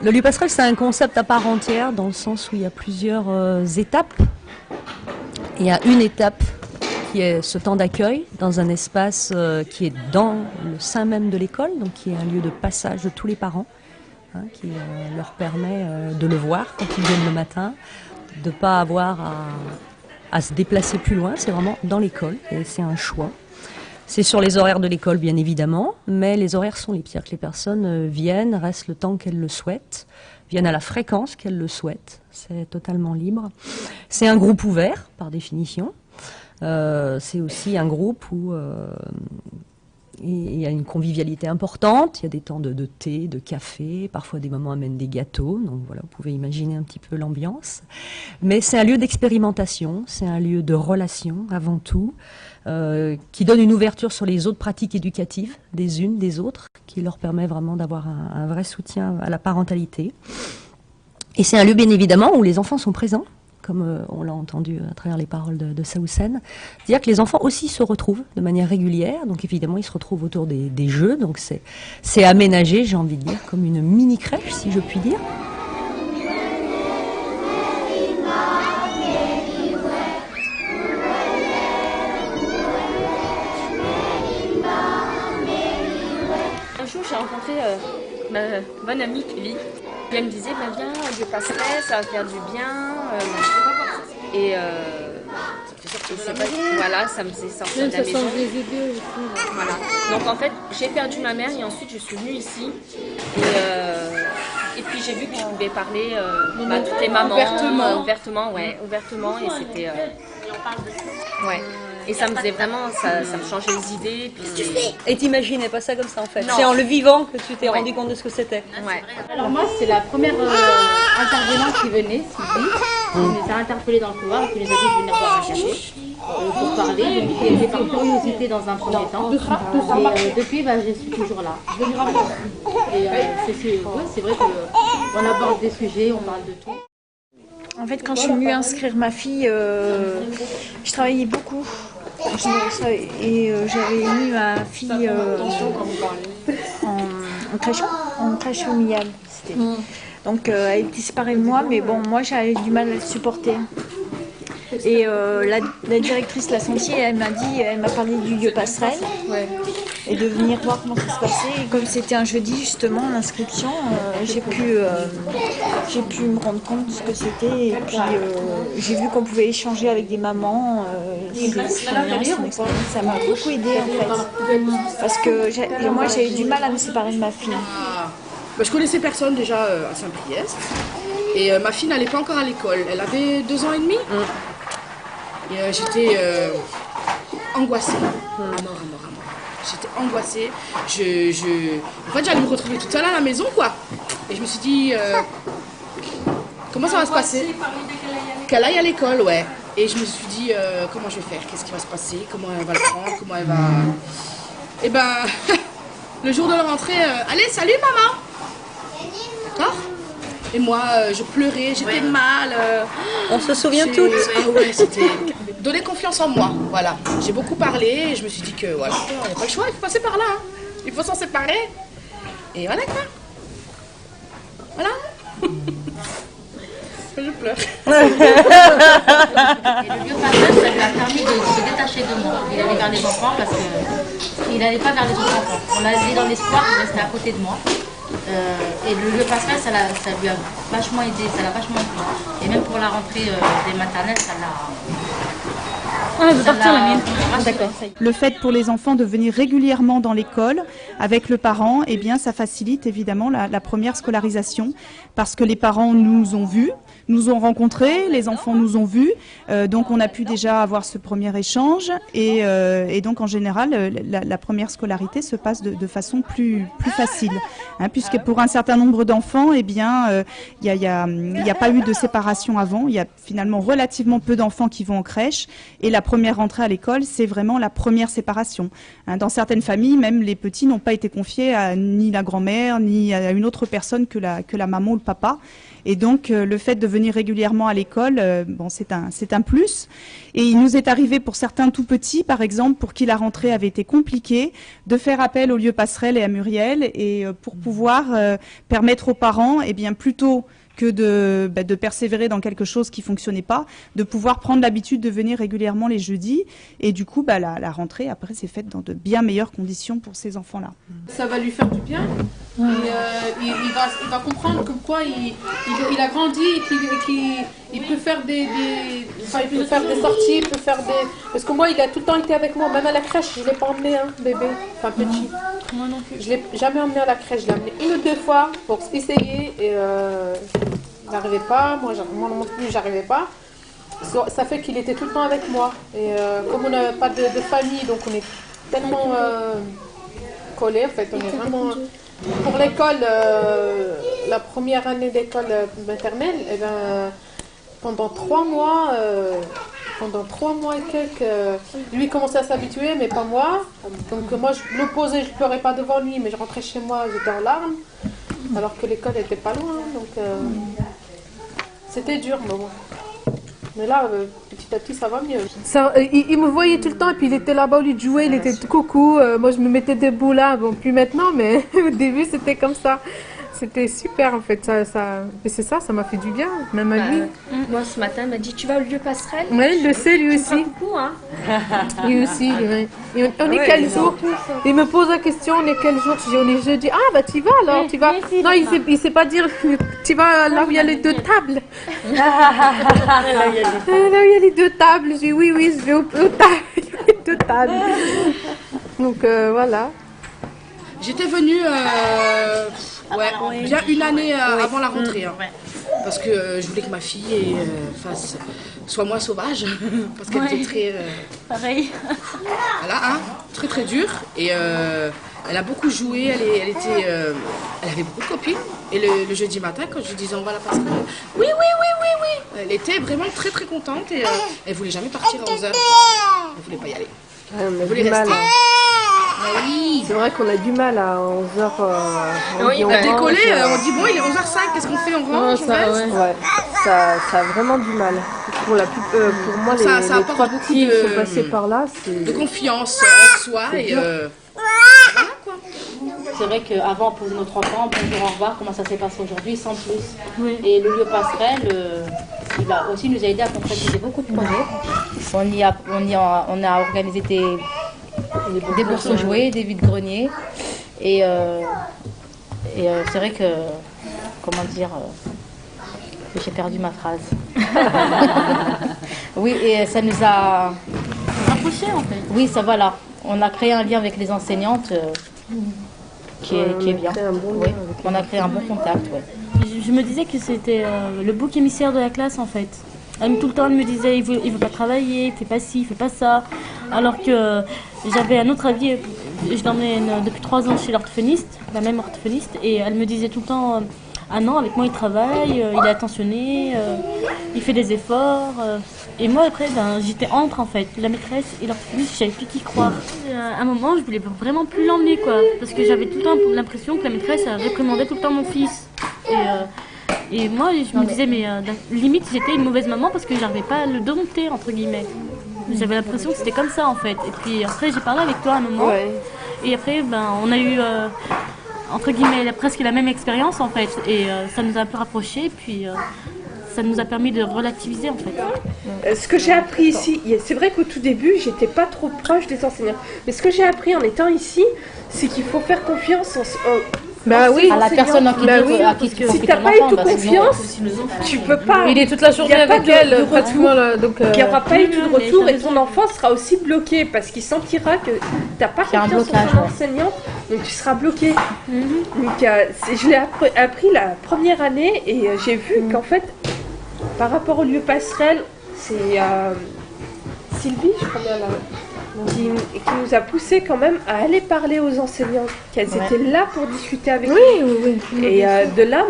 Le lieu passerelle, c'est un concept à part entière, dans le sens où il y a plusieurs étapes. Il y a une étape qui est ce temps d'accueil dans un espace qui est dans le sein même de l'école, donc qui est un lieu de passage de tous les parents, hein, qui leur permet de le voir quand ils viennent le matin, de ne pas avoir à se déplacer plus loin, c'est vraiment dans l'école et c'est un choix. C'est sur les horaires de l'école, bien évidemment, mais les horaires sont libres. C'est-à-dire que les personnes viennent, restent le temps qu'elles le souhaitent, viennent à la fréquence qu'elles le souhaitent. C'est totalement libre. C'est un groupe ouvert, par définition. C'est aussi un groupe où il y a une convivialité importante. Il y a des temps de thé, de café, parfois des mamans amènent des gâteaux. Donc voilà, vous pouvez imaginer un petit peu l'ambiance. Mais c'est un lieu d'expérimentation, c'est un lieu de relation avant tout. Qui donne une ouverture sur les autres pratiques éducatives des unes, des autres, qui leur permet vraiment d'avoir un vrai soutien à la parentalité. Et c'est un lieu, bien évidemment, où les enfants sont présents, comme on l'a entendu à travers les paroles de Saoussen. C'est-à-dire que les enfants aussi se retrouvent de manière régulière, donc évidemment, ils se retrouvent autour des jeux, donc c'est aménagé, j'ai envie de dire, comme une mini-crèche, si je puis dire. J'ai rencontré ma bonne amie Kelly. Et elle me disait, bah, viens, je passerai, ça va faire du bien. Et voilà, ça me faisait sortir de la maison. Voilà. Donc en fait, j'ai perdu ma mère et ensuite je suis venue ici. Et puis j'ai vu que je pouvais parler à toutes les mamans. Ouvertement. Et c'était... ouais. Et ça me faisait vraiment, ça me changeait les idées. Puis et t'imaginais pas ça comme ça en fait? C'est en le vivant que tu t'es rendu compte de ce que c'était? Ouais. Alors moi, c'est la première intervenante qui venait, Sylvie. On les a interpellés dans le couloir et puis les a dit de venir boire un café pour parler. Donc il était par curiosité dans un premier temps. Et depuis, je suis toujours là. Et c'est vrai qu'on aborde des sujets, on parle de tout. En fait, quand je suis venue inscrire ma fille, je travaillais beaucoup. Et j'avais mis ma fille en crèche familiale. Donc elle était séparée de moi, mais bon, moi j'avais du mal à le supporter. Et la directrice l'a senti, elle m'a parlé du lieu passerelle et de venir voir comment ça se passait. Et comme c'était un jeudi justement, l'inscription, j'ai pu me rendre compte de ce que c'était. Et puis j'ai vu qu'on pouvait échanger avec des mamans. Ça m'a beaucoup aidée en fait. Parce que moi j'avais du mal à me séparer de ma fille. Je connaissais personne déjà à Saint-Priest. Et ma fille n'allait pas encore à l'école. Elle avait 2 ans et demi. Et j'étais angoissée, à mort. J'étais angoissée. En fait, j'allais me retrouver toute seule à la maison, quoi. Et je me suis dit, comment ça va se passer? Qu'elle aille à l'école, ouais. Et je me suis dit, comment je vais faire? Qu'est-ce qui va se passer? Comment elle va le prendre? Comment elle va... Et ben, le jour de la rentrée, allez, salut maman! D'accord? Et moi, je pleurais, j'étais mal. On se souvient toutes. Ah ouais, c'était... Donner confiance en moi, voilà. J'ai beaucoup parlé et je me suis dit que, voilà, on n'a pas le choix, il faut passer par là. Hein. Il faut s'en séparer. Et voilà quoi. Voilà. Je pleure. Et le lieu passerelle, ça lui a permis de se détacher de moi. Il allait vers les enfants parce qu'il n'allait pas vers les autres enfants. On l'a dit dans l'espoir qu'il restait à côté de moi. Et le lieu passerelle, ça lui a vachement aidé, ça l'a vachement aidé. Et même pour la rentrée des maternelles, ça l'a... Le fait pour les enfants de venir régulièrement dans l'école avec le parent, eh bien, ça facilite évidemment la première scolarisation parce que les parents nous ont vus, nous ont rencontrés, les enfants nous ont vus, donc on a pu déjà avoir ce premier échange et donc en général la première scolarité se passe de façon plus facile, hein, puisque pour un certain nombre d'enfants, eh bien, il y a pas eu de séparation avant, il y a finalement relativement peu d'enfants qui vont en crèche et la première rentrée à l'école, c'est vraiment la première séparation. Hein, dans certaines familles, même les petits n'ont pas été confiés à ni la grand-mère, ni à une autre personne que la maman ou le papa. Et donc, le fait de venir venir régulièrement à l'école, bon, c'est un plus. Et il nous est arrivé pour certains tout petits, par exemple, pour qui la rentrée avait été compliquée, de faire appel au lieu Passerelle et à Muriel, et pour pouvoir permettre aux parents, eh bien, plutôt que de persévérer dans quelque chose qui fonctionnait pas, de pouvoir prendre l'habitude de venir régulièrement les jeudis. Et du coup, la rentrée, après, s'est faite dans de bien meilleures conditions pour ces enfants-là. Ça va lui faire du bien. Et, il va comprendre comme quoi il a grandi et qu'il peut faire des sorties, il peut faire des... Parce que moi, il a tout le temps été avec moi, même à la crèche, je ne l'ai pas emmené, hein, bébé, enfin petit. Moi non plus. Je ne l'ai jamais emmené à la crèche, je l'ai emmené 1 ou 2 fois pour essayer et il n'arrivait pas, moi non plus, j'arrivais pas. Ça fait qu'il était tout le temps avec moi. Et comme on n'a pas de famille, donc on est tellement collés, en fait, on est vraiment... Pour l'école, la première année d'école maternelle, eh ben, pendant 3 mois et quelques, lui commençait à s'habituer, mais pas moi. Donc moi, je le posais, je pleurais pas devant lui, mais je rentrais chez moi, j'étais en larmes, alors que l'école était pas loin. Donc c'était dur, mais bon. Mais là, petit à petit, ça va mieux. Il me voyait tout le temps, et puis il était là-bas au lieu de jouer, il était tout coucou. Moi, je me mettais debout là, bon, plus maintenant, mais au début, c'était comme ça. C'était super, en fait. Mais c'est ça m'a fait du bien, même à lui. Moi, ce matin, il m'a dit, tu vas au lieu Passerelle? Oui, il le sait, lui aussi. Coucou, hein. Lui aussi, oui. On est quel jour? Il me pose la question, on est quel jour? Je dis, on est jeudi. Ah, bah, tu vas alors, tu vas. Non, il sait pas dire, tu vas là où il y a les 2 tables. Là où il y a les 2 tables. Je dis, oui, je vais aux tables. Il y a les 2 tables. Donc, voilà. J'étais venue bien 1 année avant la rentrée. Hein. Parce que je voulais que ma fille soit moins sauvage. Parce qu'elle était très... Pareil. Voilà, hein, très très dure. Et elle a beaucoup joué, elle avait beaucoup de copines. Et le jeudi matin, quand je lui disais on va à la Passerelle, oui. Elle était vraiment très très contente et elle voulait jamais partir à 11h. Elle voulait pas y aller. Elle voulait rester. Oui. C'est vrai qu'on a du mal à 11h. Oui, on décollé, on dit bon, il est 11h05, qu'est-ce qu'on fait? On range, ça a vraiment du mal. Pour moi, les 3 petits qui sont passés par là, c'est... De confiance en soi et... Voilà, quoi. C'est vrai qu'avant on posait notre enfant, bonjour, au revoir, comment ça s'est passé aujourd'hui, sans plus. Oui. Et le lieu Passerelle, il nous a aidé à concrétiser beaucoup de projets. On a organisé des bourses jouets, des vides-greniers. Et c'est vrai que, comment dire, j'ai perdu ma phrase. Oui, et ça nous a Rapprochés en fait. Oui, ça voilà. On a créé un lien avec les enseignantes qui est bien. On a créé un bon contact. Ouais. Je me disais que c'était le bouc émissaire de la classe en fait. Tout le temps, elle me disait il veut pas travailler, il fait pas ci, il fait pas ça. Alors que j'avais un autre avis. Je l'emmenais depuis 3 ans chez l'orthophoniste, la même orthophoniste, et elle me disait tout le temps ah non, avec moi il travaille, il est attentionné, il fait des efforts. Et moi après, j'étais entre en fait, la maîtresse et l'orthophoniste, je savais plus qui croire. À un moment, je voulais vraiment plus l'emmener quoi, parce que j'avais tout le temps l'impression que la maîtresse réprimandait tout le temps mon fils. Et moi, je me disais, mais limite, j'étais une mauvaise maman parce que j'arrivais pas à le dompter, entre guillemets. J'avais l'impression que c'était comme ça, en fait. Et puis après, j'ai parlé avec toi un moment. Ouais. Et après, on a eu, entre guillemets, presque la même expérience, en fait. Et ça nous a un peu rapprochés. Et puis, ça nous a permis de relativiser, en fait. Ce que j'ai appris ici, c'est vrai qu'au tout début, j'étais pas trop proche des enseignants. Mais ce que j'ai appris en étant ici, c'est qu'il faut faire confiance à la personne à qui tu si tu n'as pas eu toute confiance, tu peux pas. Il est toute la journée avec elle, pratiquement. Il n'y aura pas eu de retour et ton enfant sera aussi bloqué parce qu'il sentira que tu n'as pas confiance en ton enseignant, donc tu seras bloqué. Donc, je l'ai appris la première année et j'ai vu qu'en fait, par rapport au lieu Passerelle, c'est Sylvie, je crois bien là. Qui nous a poussé quand même à aller parler aux enseignants, qu'elles étaient là pour discuter avec nous. Et de là,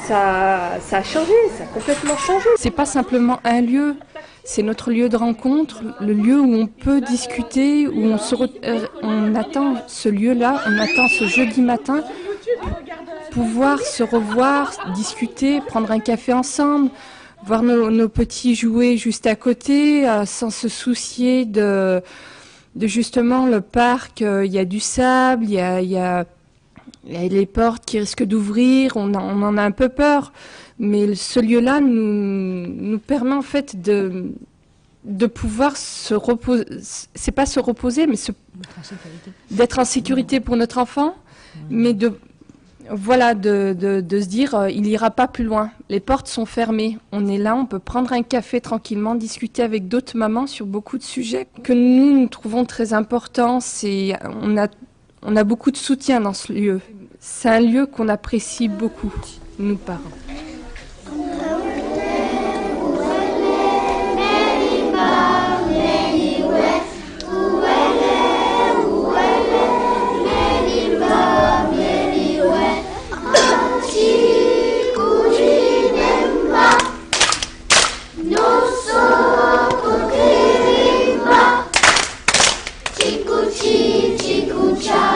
ça a changé, ça a complètement changé. C'est pas simplement un lieu, c'est notre lieu de rencontre, le lieu où on peut discuter, où on attend ce lieu-là, on attend ce jeudi matin, pouvoir se revoir, discuter, prendre un café ensemble, voir nos petits jouer juste à côté, sans se soucier de justement le parc. Il y a du sable, il y a les portes qui risquent d'ouvrir, on en a un peu peur. Mais ce lieu-là nous permet en fait de pouvoir se reposer, c'est pas se reposer, mais d'être en sécurité pour notre enfant, mais de se dire, il ira pas plus loin. Les portes sont fermées. On est là, on peut prendre un café tranquillement, discuter avec d'autres mamans sur beaucoup de sujets que nous trouvons très importants. On a beaucoup de soutien dans ce lieu. C'est un lieu qu'on apprécie beaucoup, nous parents. Chiku chi, chiku cha.